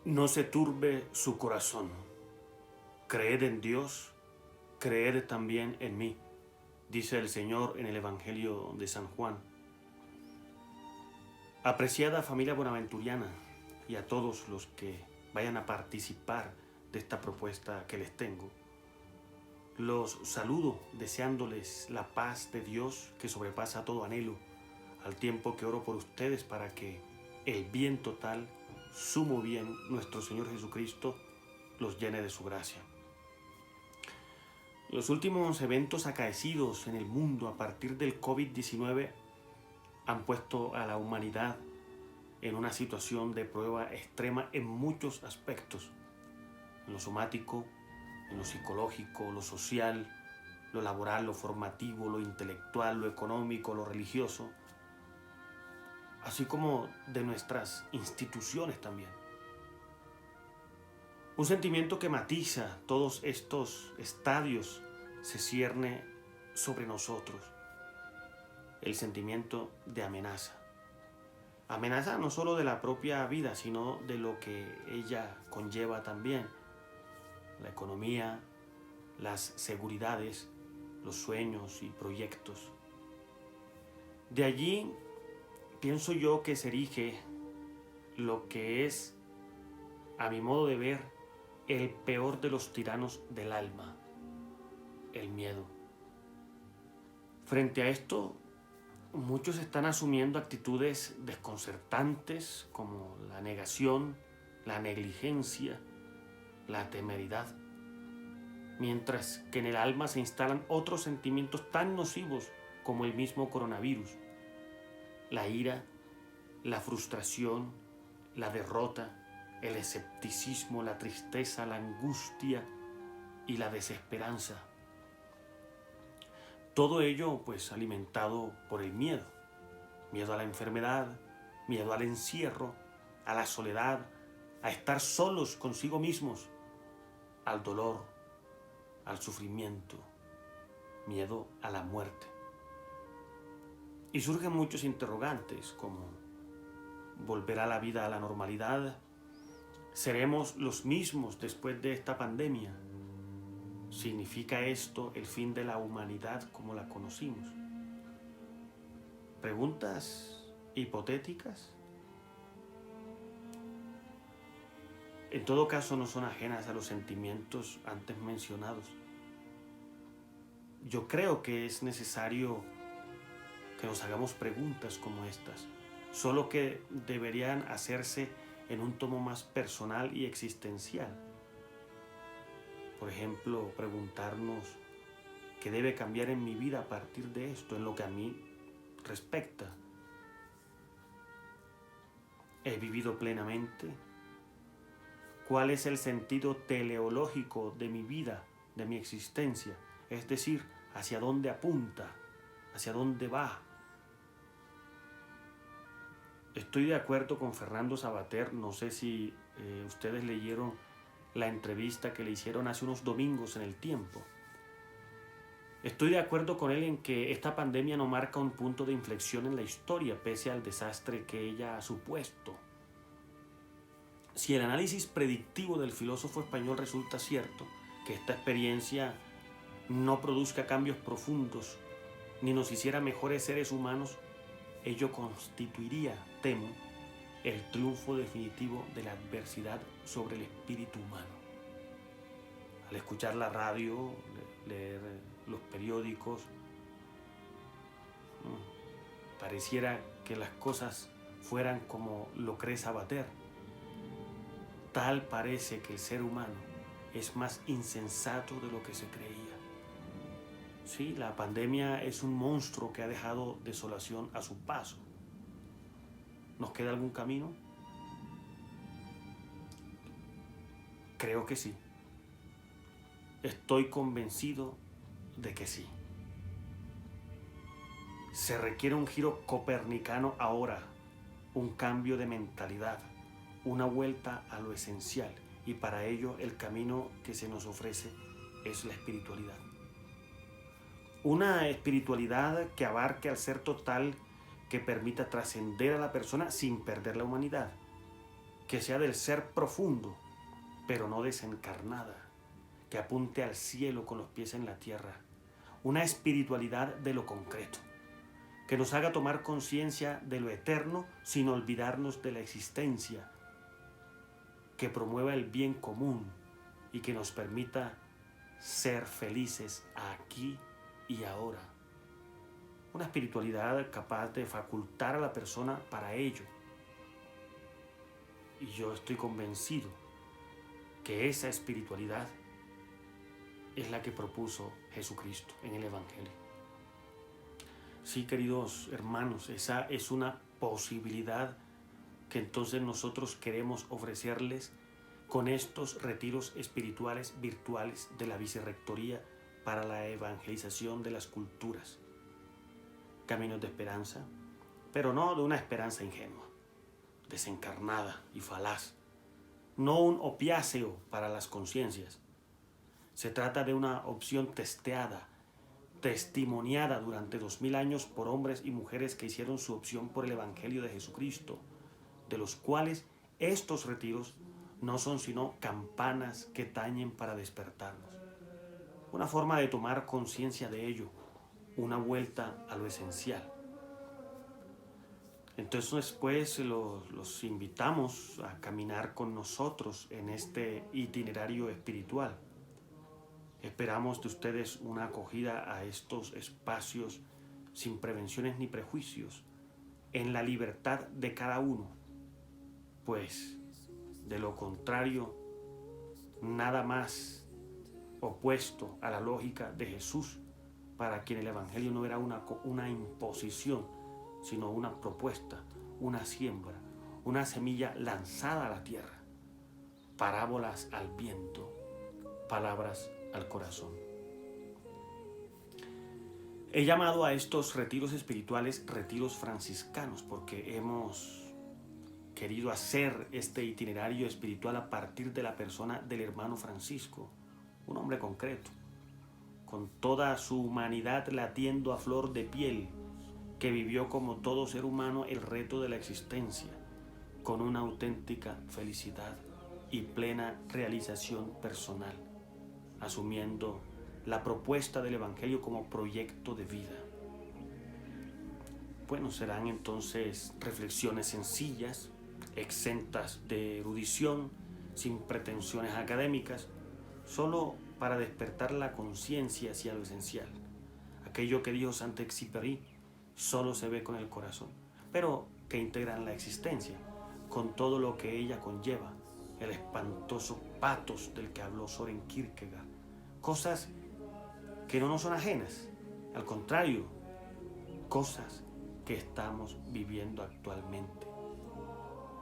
No se turbe su corazón. Creed en Dios, creed también en mí, dice el Señor en el Evangelio de San Juan. Apreciada familia bonaventuriana y a todos los que vayan a participar de esta propuesta que les tengo, los saludo deseándoles la paz de Dios que sobrepasa todo anhelo, al tiempo que oro por ustedes para que el bien total, sumo bien, nuestro Señor Jesucristo, los llene de su gracia. Los últimos eventos acaecidos en el mundo a partir del COVID-19 han puesto a la humanidad en una situación de prueba extrema en muchos aspectos, en lo somático, en lo psicológico, lo social, lo laboral, lo formativo, lo intelectual, lo económico, lo religioso, así como de nuestras instituciones también. Un sentimiento que matiza todos estos estadios se cierne sobre nosotros: el sentimiento de amenaza. Amenaza no solo de la propia vida, sino de lo que ella conlleva también: la economía, las seguridades, los sueños y proyectos. De allí pienso yo que se erige lo que es, a mi modo de ver, el peor de los tiranos del alma: el miedo. Frente a esto, muchos están asumiendo actitudes desconcertantes como la negación, la negligencia, la temeridad, mientras que en el alma se instalan otros sentimientos tan nocivos como el mismo coronavirus: la ira, la frustración, la derrota, el escepticismo, la tristeza, la angustia y la desesperanza. Todo ello pues alimentado por el miedo: miedo a la enfermedad, miedo al encierro, a la soledad, a estar solos consigo mismos, al dolor, al sufrimiento, miedo a la muerte. Y surgen muchos interrogantes como: ¿volverá la vida a la normalidad? ¿Seremos los mismos después de esta pandemia? ¿Significa esto el fin de la humanidad como la conocimos? Preguntas hipotéticas. En todo caso, no son ajenas a los sentimientos antes mencionados. Yo creo que es necesario que nos hagamos preguntas como estas, solo que deberían hacerse en un tono más personal y existencial. Por ejemplo, preguntarnos qué debe cambiar en mi vida a partir de esto, en lo que a mí respecta. ¿He vivido plenamente? ¿Cuál es el sentido teleológico de mi vida, de mi existencia? Es decir, ¿hacia dónde apunta? ¿Hacia dónde va? Estoy de acuerdo con Fernando Savater. No sé si ustedes leyeron la entrevista que le hicieron hace unos domingos en El Tiempo. Estoy de acuerdo con él en que esta pandemia no marca un punto de inflexión en la historia, pese al desastre que ella ha supuesto. Si el análisis predictivo del filósofo español resulta cierto, que esta experiencia no produzca cambios profundos ni nos hiciera mejores seres humanos, ello constituiría, temo, el triunfo definitivo de la adversidad sobre el espíritu humano. Al escuchar la radio, leer los periódicos, pareciera que las cosas fueran como lo cree Savater. Tal parece que el ser humano es más insensato de lo que se creía. Sí, la pandemia es un monstruo que ha dejado desolación a su paso. ¿Nos queda algún camino? Creo que sí. Estoy convencido de que sí. Se requiere un giro copernicano ahora, un cambio de mentalidad, una vuelta a lo esencial, y para ello el camino que se nos ofrece es la espiritualidad. Una espiritualidad que abarque al ser total, que permita trascender a la persona sin perder la humanidad. que sea del ser profundo, pero no desencarnada, que apunte al cielo con los pies en la tierra, una espiritualidad de lo concreto, que nos haga tomar conciencia de lo eterno sin olvidarnos de la existencia, que promueva el bien común y que nos permita ser felices aquí y ahora. Una espiritualidad capaz de facultar a la persona para ello. Y yo estoy convencido que esa espiritualidad es la que propuso Jesucristo en el Evangelio. Sí, queridos hermanos, esa es una posibilidad que entonces nosotros queremos ofrecerles con estos retiros espirituales virtuales de la Vicerrectoría para la Evangelización de las Culturas. Caminos de esperanza, pero no de una esperanza ingenua, desencarnada y falaz, no un opiáceo para las conciencias. Se trata de una opción testeada, testimoniada durante 2000 años por hombres y mujeres que hicieron su opción por el Evangelio de Jesucristo, de los cuales estos retiros no son sino campanas que tañen para despertarnos. Una forma de tomar conciencia de ello, una vuelta a lo esencial. Entonces, pues, los invitamos a caminar con nosotros en este itinerario espiritual. Esperamos de ustedes una acogida a estos espacios sin prevenciones ni prejuicios, en la libertad de cada uno, pues, de lo contrario, nada más opuesto a la lógica de Jesús, para quien el Evangelio no era una imposición, sino una propuesta, una siembra, una semilla lanzada a la tierra, parábolas al viento, palabras al corazón. He llamado a estos retiros espirituales retiros franciscanos porque hemos querido hacer este itinerario espiritual a partir de la persona del hermano Francisco, un hombre concreto, con toda su humanidad latiendo a flor de piel, que vivió como todo ser humano el reto de la existencia, con una auténtica felicidad y plena realización personal, asumiendo la propuesta del Evangelio como proyecto de vida. Bueno, serán entonces reflexiones sencillas, exentas de erudición, sin pretensiones académicas, solo para despertar la conciencia hacia lo esencial. Aquello que dijo Saint-Exupéry solo se ve con el corazón, pero que integran la existencia, con todo lo que ella conlleva, el espantoso patos del que habló Søren Kierkegaard, cosas que no nos son ajenas, al contrario, cosas que estamos viviendo actualmente,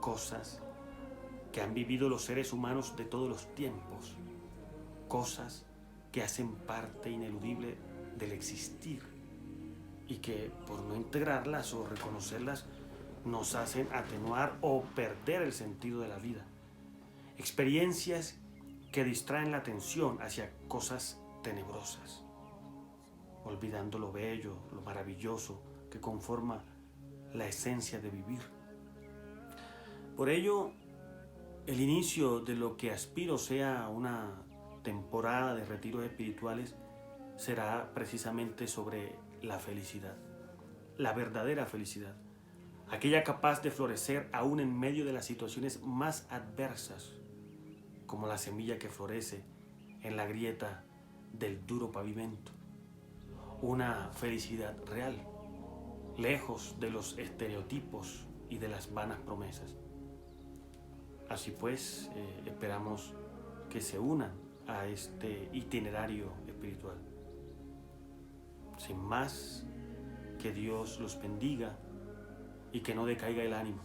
cosas que han vivido los seres humanos de todos los tiempos, cosas que hacen parte ineludible del existir y que por no integrarlas o reconocerlas nos hacen atenuar o perder el sentido de la vida. Experiencias que distraen la atención hacia cosas tenebrosas, olvidando lo bello, lo maravilloso que conforma la esencia de vivir. Por ello, el inicio de lo que aspiro sea una temporada de retiros espirituales será precisamente sobre la felicidad, la verdadera felicidad, aquella capaz de florecer aún en medio de las situaciones más adversas, como la semilla que florece en la grieta del duro pavimento, una felicidad real, lejos de los estereotipos y de las vanas promesas. Así pues, esperamos que se unan a este itinerario espiritual. Sin más, que Dios los bendiga y que no decaiga el ánimo.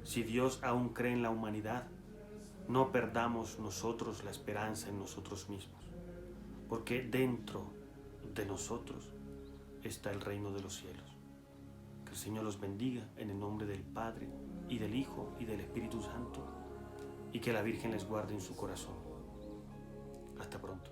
Si Dios aún cree en la humanidad, no perdamos nosotros la esperanza en nosotros mismos, porque dentro de nosotros está el reino de los cielos. Que el Señor los bendiga en el nombre del Padre, y del Hijo, y del Espíritu Santo, y que la Virgen les guarde en su corazón. Hasta pronto.